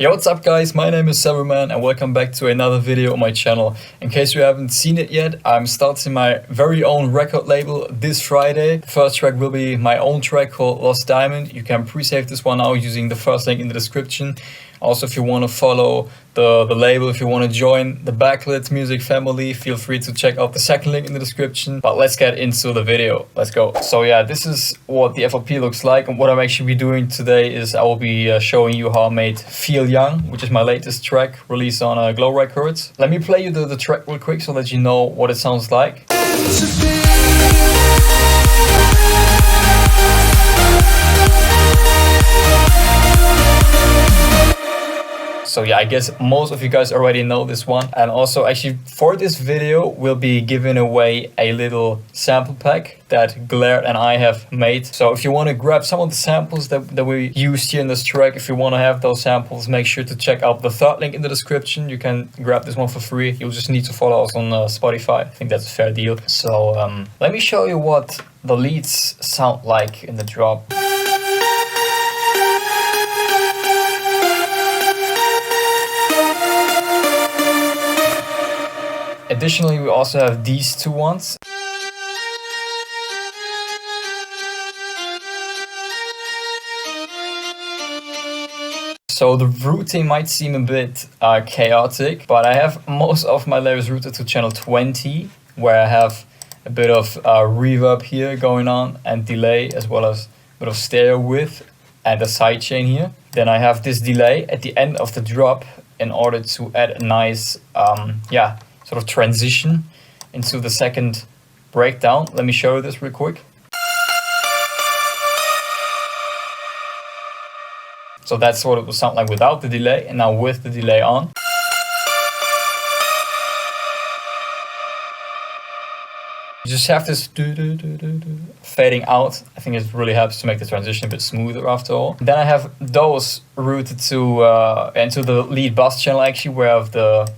Yo, what's up guys, my name is Severman and welcome back to another video on my channel. In case you haven't seen it yet, I'm starting my very own record label this Friday. The first track will be my own track called Lost Diamond. You can pre-save this one now using the first link in the description. Also, if you want to follow the label, if you want to join the Backlit music family, feel free to check out the second link in the description. But let's get into the video. Let's go. So yeah, this is what the FLP looks like. And what I'm actually be doing today is I will be showing you how I made Feel Young, which is my latest track released on Glow Records. Let me play you the track real quick so that you know what it sounds like. So yeah, I guess most of you guys already know this one. And also actually for this video, we'll be giving away a little sample pack that Glare and I have made. So if you want to grab some of the samples that we used here in this track, if you want to have those samples, make sure to check out the third link in the description. You can grab this one for free. You'll just need to follow us on Spotify. I think that's a fair deal. So let me show you what the leads sound like in the drop. Additionally, we also have these two ones. So the routing might seem a bit chaotic, but I have most of my layers routed to channel 20, where I have a bit of reverb here going on and delay, as well as a bit of stereo width and a sidechain here. Then I have this delay at the end of the drop in order to add a nice, sort of transition into the second breakdown. Let me show you this real quick. So that's what it will sound like without the delay, and now with the delay on. You just have this fading out. I think it really helps to make the transition a bit smoother after all. Then I have those routed to into the lead bass channel actually, where I have the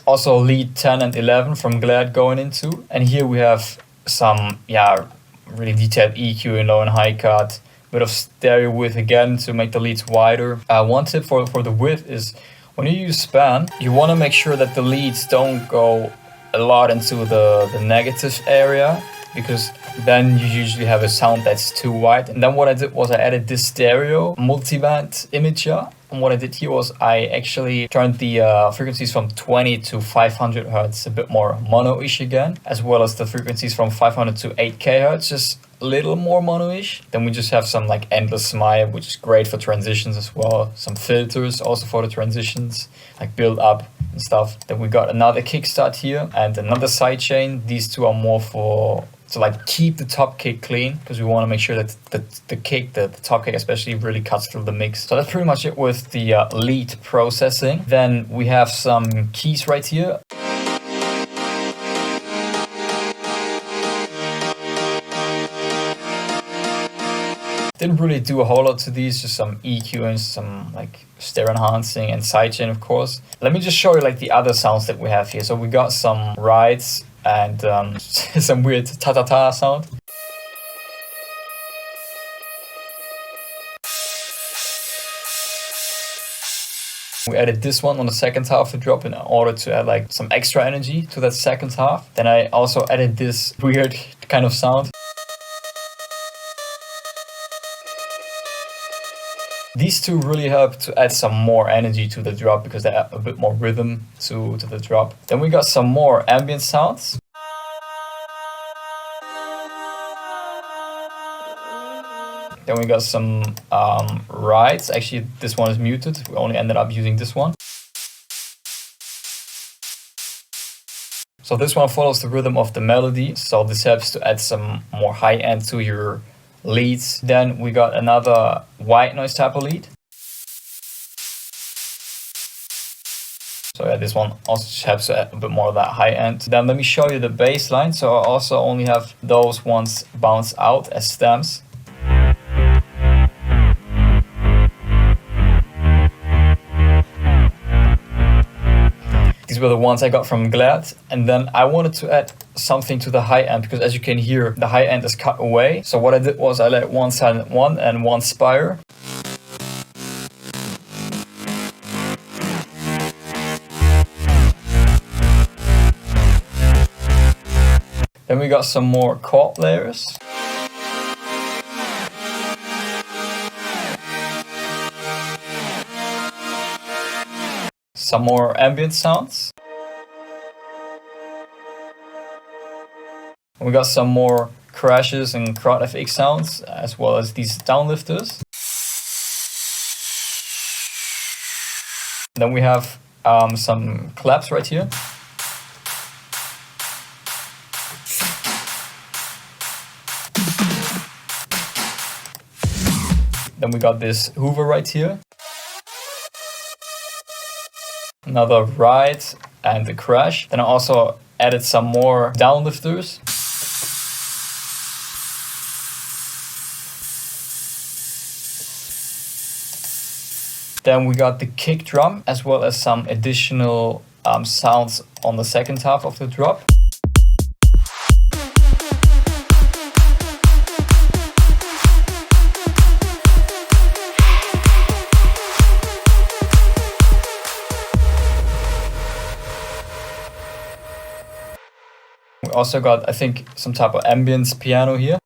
also lead 10 and 11 from Glad going into. And here we have some, really detailed EQ in low and high cut. Bit of stereo width again to make the leads wider. One tip for the width is when you use span, you want to make sure that the leads don't go a lot into the negative area, because then you usually have a sound that's too wide. And then what I did was I added this stereo multiband imager. And what I did here was I actually turned the frequencies from 20 to 500 Hertz, a bit more mono-ish again, as well as the frequencies from 500 to 8K Hertz, just a little more mono-ish. Then we just have some like endless smile, which is great for transitions as well. Some filters also for the transitions, like build up and stuff. Then we got another kickstart here and another sidechain. These two are more to like keep the top kick clean, because we want to make sure that the top kick especially really cuts through the mix. So that's pretty much it with the lead processing. Then we have some keys right here. Didn't really do a whole lot to these, just some EQ and some like stereo enhancing and sidechain, of course. Let me just show you like the other sounds that we have here. So we got some rides and some weird ta-ta-ta sound. We added this one on the second half of the drop in order to add like some extra energy to that second half. Then I also added this weird kind of sound. These two really help to add some more energy to the drop, because they add a bit more rhythm to the drop. Then we got some more ambient sounds. Then we got some rides. Actually, this one is muted. We only ended up using this one. So this one follows the rhythm of the melody. So this helps to add some more high end to your leads. Then we got another white noise type of lead. So yeah, this one also helps to add a bit more of that high end. Then let me show you the bass line. So I also only have those ones bounce out as stems. These were the ones I got from Glad, and then I wanted to add something to the high end, because as you can hear, the high end is cut away. So what I did was I let one silent one and one spire. Then we got some more chord layers. Some more ambient sounds. We got some more crashes and crowd FX sounds, as well as these downlifters. Then we have some claps right here. Then we got this hoover right here. Another ride and the crash. Then I also added some more downlifters. Then we got the kick drum, as well as some additional sounds on the second half of the drop. We also got, I think, some type of ambience piano here.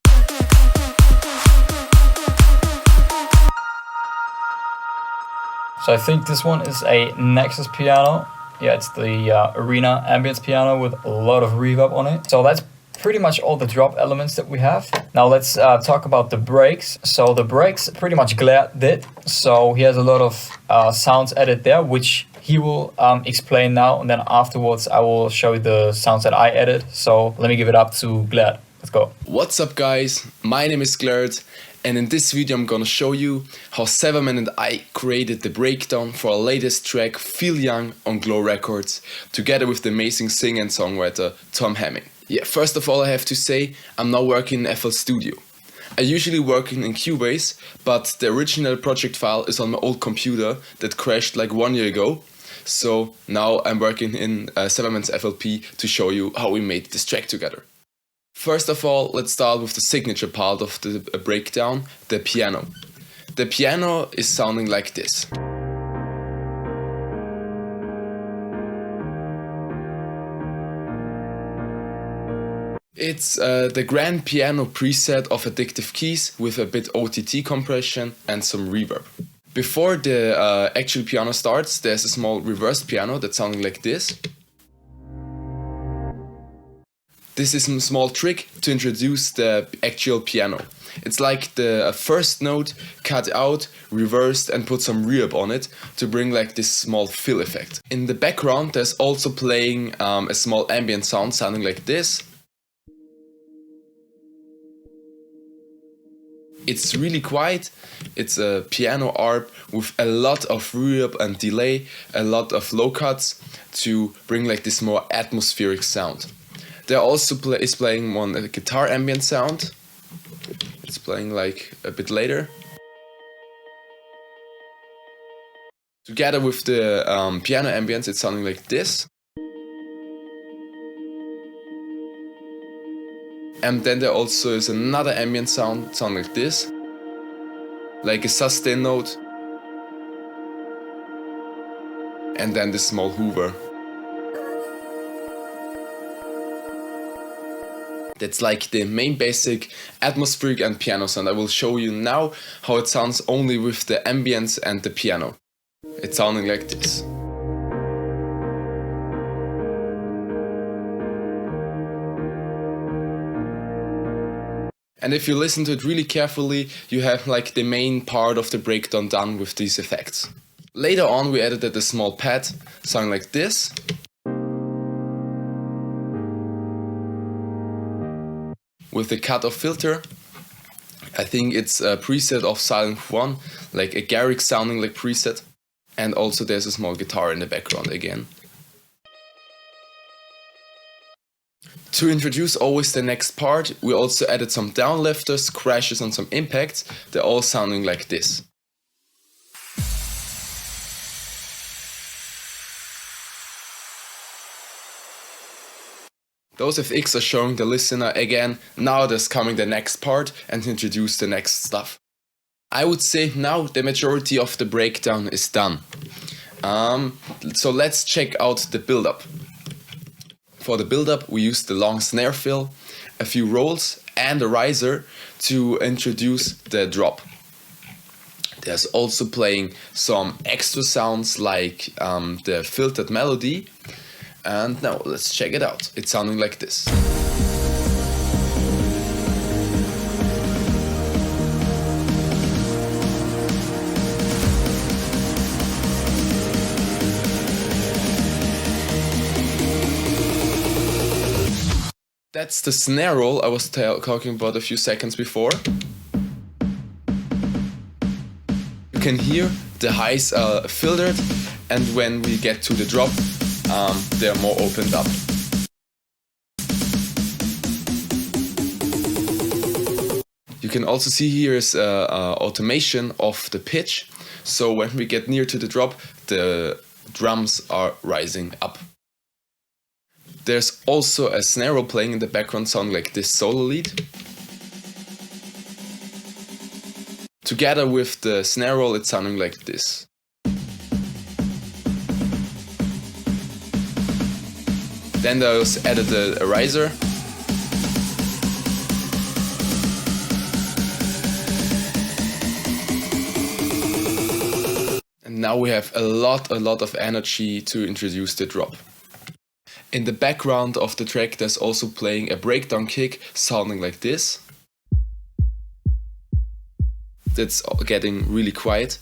So I think this one is a Nexus piano. Yeah, it's the Arena Ambience Piano with a lot of reverb on it. So that's pretty much all the drop elements that we have. Now let's talk about the breaks. So the breaks pretty much Glad did. So he has a lot of sounds added there, which he will explain now. And then afterwards I will show you the sounds that I added. So let me give it up to Glad. Let's go. What's up guys, my name is Glad. And in this video I'm gonna show you how Severman and I created the breakdown for our latest track Feel Young on Glow Records, together with the amazing singer and songwriter Tom Hemming. Yeah, first of all I have to say I'm now working in FL Studio. I usually work in Cubase, but the original project file is on my old computer that crashed like 1 year ago. So now I'm working in Severman's FLP to show you how we made this track together. First of all, let's start with the signature part of the breakdown, the piano. The piano is sounding like this. It's the grand piano preset of Addictive Keys with a bit OTT compression and some reverb. Before the actual piano starts, there's a small reversed piano that's sounding like this. This is a small trick to introduce the actual piano. It's like the first note cut out, reversed and put some reverb on it to bring like this small fill effect. In the background there's also playing a small ambient sound sounding like this. It's really quiet. It's a piano ARP with a lot of reverb and delay, a lot of low cuts to bring like this more atmospheric sound. There also is playing one guitar ambient sound. It's playing like a bit later. Together with the piano ambience, it's sounding like this. And then there also is another ambient sound sounding like this. Like a sustain note. And then this small hoover. That's like the main basic atmospheric and piano sound. I will show you now how it sounds only with the ambience and the piano. It's sounding like this. And if you listen to it really carefully, you have like the main part of the breakdown done with these effects. Later on we added a small pad sounding like this. With the cutoff filter. I think it's a preset of Silent 1, like a Garrick sounding like preset. And also there's a small guitar in the background again. To introduce always the next part, we also added some downlifters, crashes and some impacts. They're all sounding like this. Those FX are showing the listener again, now there's coming the next part and introduce the next stuff. I would say now the majority of the breakdown is done. So let's check out the build-up. For the build-up we used the long snare fill, a few rolls and a riser to introduce the drop. There's also playing some extra sounds like the filtered melody, and now let's check it out. It's sounding like this. That's the snare roll I was talking about a few seconds before. You can hear the highs are filtered, and when we get to the drop, they're more opened up. You can also see here is automation of the pitch, so when we get near to the drop, the drums are rising up. There's also a snare roll playing in the background sounding like this solo lead. Together with the snare roll it's sounding like this. Then I also added a riser. And now we have a lot of energy to introduce the drop. In the background of the track there's also playing a breakdown kick sounding like this. That's getting really quiet.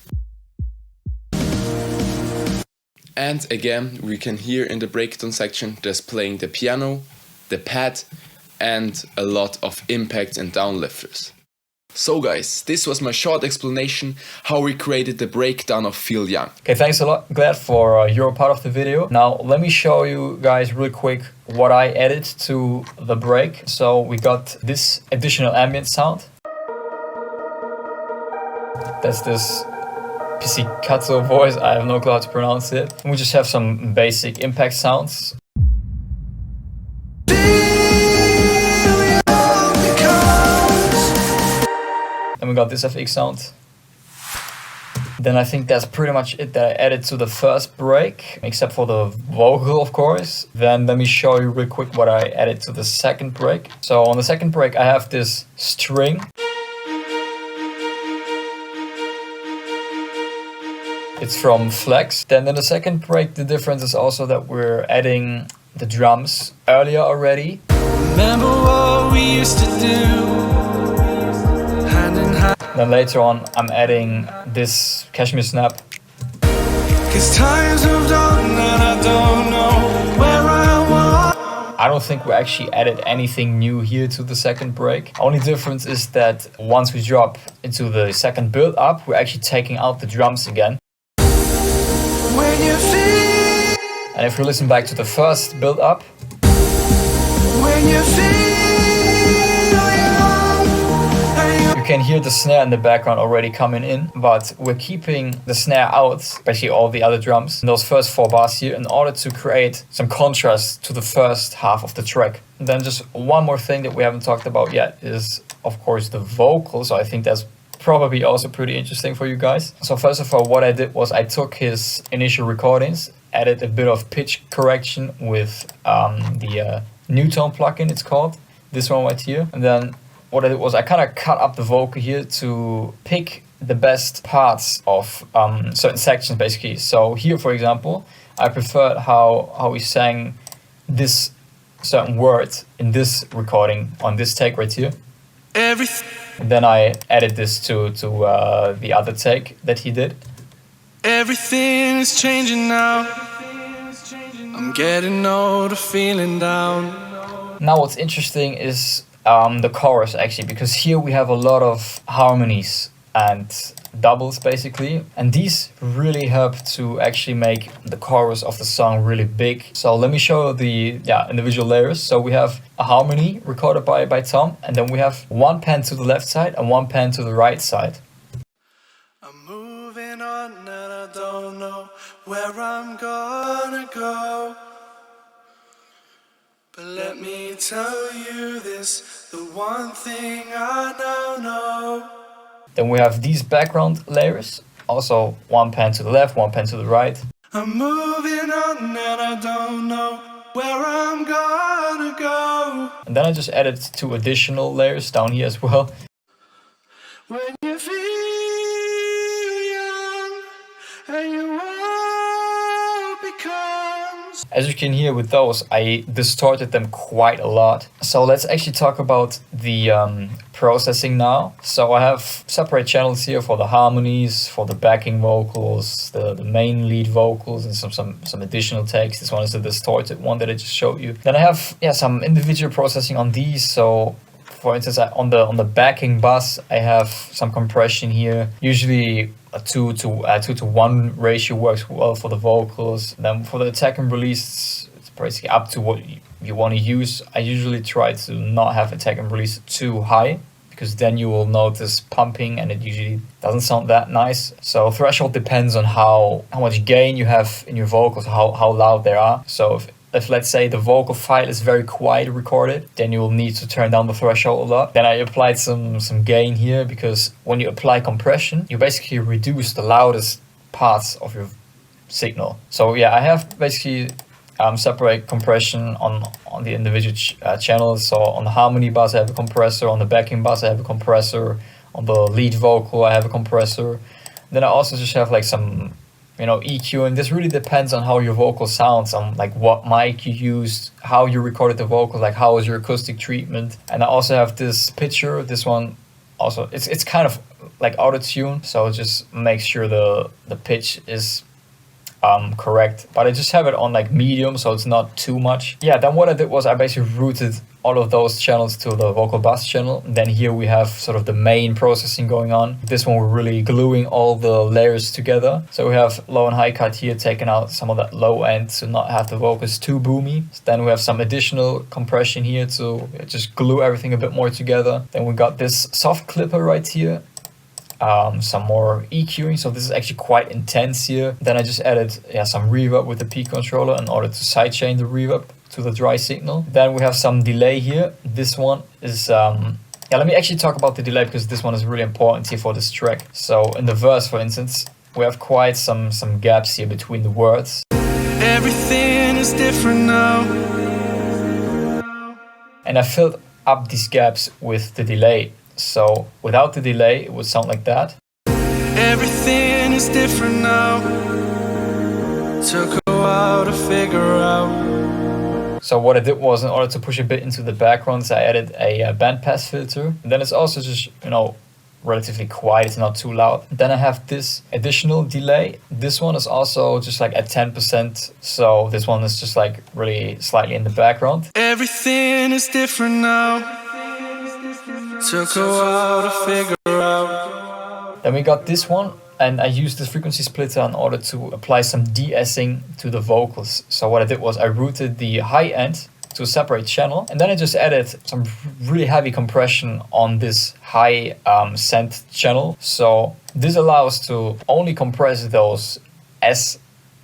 And again we can hear in the breakdown section there's playing the piano, the pad and a lot of impacts and downlifters. So guys, this was my short explanation how we created the breakdown of Feel Young. Okay, thanks a lot, Glad, for your part of the video. Now let me show you guys real quick what I added to the break. So we got this additional ambient sound. That's this pizzicato voice, I have no clue how to pronounce it. And we just have some basic impact sounds. And we got this FX sound. Then I think that's pretty much it that I added to the first break, except for the vocal, of course. Then let me show you real quick what I added to the second break. So on the second break I have this string. It's from Flex. Then in the second break the difference is also that we're adding the drums earlier already. Remember what we used to do. Then later on I'm adding this Cashmere Snap. 'Cause times moved on and I don't know where I was. I don't think we actually added anything new here to the second break. Only difference is that once we drop into the second build up, we're actually taking out the drums again. When you feel. And if we listen back to the first build up, when you can hear the snare in the background already coming in, but we're keeping the snare out, especially all the other drums, in those first 4 bars here in order to create some contrast to the first half of the track. And then just one more thing that we haven't talked about yet is, of course, the vocals. So I think that's probably also pretty interesting for you guys. So first of all, what I did was I took his initial recordings, added a bit of pitch correction with the New Tone plugin, it's called, this one right here. And then what I did was I kind of cut up the vocal here to pick the best parts of certain sections basically. So here, for example, I preferred how he sang this certain word in this recording on this take right here. Then I added this to the other take that he did. Everything is changing now. I'm getting older, feeling down. Now what's interesting is the chorus actually, because here we have a lot of harmonies and doubles basically, and these really help to actually make the chorus of the song really big. So let me show the individual layers. So we have a harmony recorded by Tom, and then we have one pan to the left side and one pan to the right side. I'm moving on and I don't know where I'm gonna go. But let me tell you this, the one thing I now know. Then we have these background layers, also one pan to the left, one pan to the right. I'm moving on and I don't know where I'm gonna go. And then I just added 2 additional layers down here as well. When you feel young and your world becomes. As you can hear with those, I distorted them quite a lot. So let's actually talk about the processing now. So I have separate channels here for the harmonies, for the backing vocals, the main lead vocals, and some additional takes. This one is the distorted one that I just showed you. Then I have some individual processing on these. So for instance, on the backing bass, I have some compression here. Usually a 2 to 1 ratio works well for the vocals. Then for the attack and release, it's basically up to what you want to use. I usually try to not have attack and release too high, because then you will notice pumping and it usually doesn't sound that nice. So threshold depends on how much gain you have in your vocals, how loud they are. So if let's say the vocal file is very quiet recorded, then you will need to turn down the threshold a lot. Then I applied some gain here, because when you apply compression, you basically reduce the loudest parts of your signal. So yeah, I have basically separate compression on the individual channels. So on the harmony bass I have a compressor, on the backing bass I have a compressor, on the lead vocal I have a compressor. Then I also just have like some EQ, and this really depends on how your vocal sounds, on like what mic you used, how you recorded the vocal, like how was your acoustic treatment. And I also have this pitcher. This one also, it's kind of like auto-tune, so just make sure the pitch is correct, but I just have it on like medium, so it's not too much. Yeah, then what I did was I basically routed all of those channels to the vocal bass channel. Then here we have sort of the main processing going on. This one we're really gluing all the layers together. So we have low and high cut here, taking out some of that low end to not have the vocals too boomy. Then we have some additional compression here to just glue everything a bit more together. Then we got this soft clipper right here. Some more EQing, so this is actually quite intense here. Then I just added some reverb with the P controller in order to sidechain the reverb to the dry signal. Then we have some delay here. This one is let me actually talk about the delay, because this one is really important here for this track. So in the verse, for instance, we have quite some gaps here between the words. Everything is different now. And I filled up these gaps with the delay. So without the delay, it would sound like that. Everything is different now. Took a while to figure out. So what I did was, in order to push a bit into the backgrounds, I added a bandpass filter. And then it's also just, relatively quiet, it's not too loud. Then I have this additional delay. This one is also just like at 10%. So this one is just like really slightly in the background. Everything is different now. Took a while to figure out. Then we got this one, and I used this frequency splitter in order to apply some de-essing to the vocals. So what I did was I routed the high end to a separate channel, and then I just added some really heavy compression on this high send channel. So this allows to only compress those S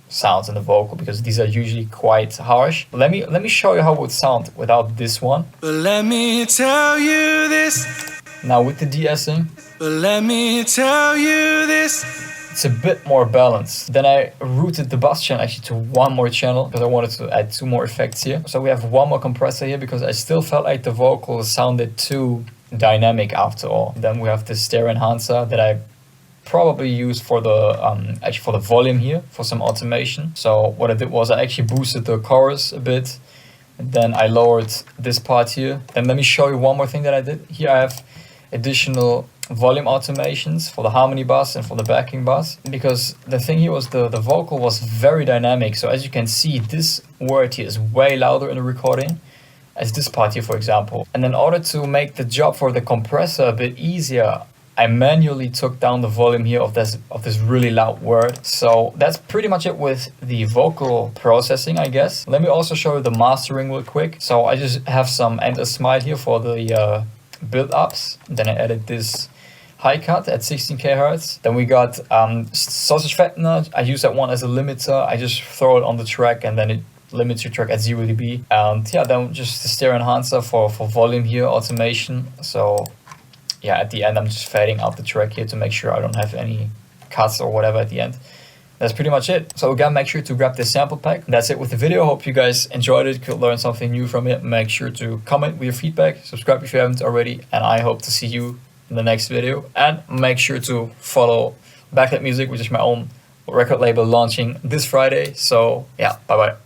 sounds in the vocal, because these are usually quite harsh. Let me show you how it would sound without this one. But let me tell you this. Now with the de-essing, But let me tell you this. it's a bit more balanced. Then I routed the bass channel actually to one more channel, because I wanted to add 2 more effects here. So we have one more compressor here, because I still felt like the vocals sounded too dynamic after all. Then we have this stereo enhancer that I probably used for the volume here, for some automation. So what I did was I actually boosted the chorus a bit, and then I lowered this part here. Then let me show you one more thing that I did. Here I have additional volume automations for the harmony bass and for the backing bass, because the thing here was the vocal was very dynamic. So as you can see, this word here is way louder in the recording as this part here, for example. And in order to make the job for the compressor a bit easier, I manually took down the volume here of this really loud word. So that's pretty much it with the vocal processing, I guess. Let me also show you the mastering real quick. So I just have some endless smile here for the build-ups. Then I added this high cut at 16 kHz. Then we got sausage fattener. I use that one as a limiter. I just throw it on the track, and then it limits your track at 0 dB. And yeah, then just the stereo enhancer for volume here, automation. So yeah, at the end, I'm just fading out the track here to make sure I don't have any cuts or whatever at the end. that's pretty much it. So again, make sure to grab this sample pack. That's it with the video. Hope you guys enjoyed it, could learn something new from it. Make sure to comment with your feedback, subscribe if you haven't already, and I hope to see you in the next video. And make sure to follow Backlit Music, which is my own record label launching this Friday. So yeah, bye bye.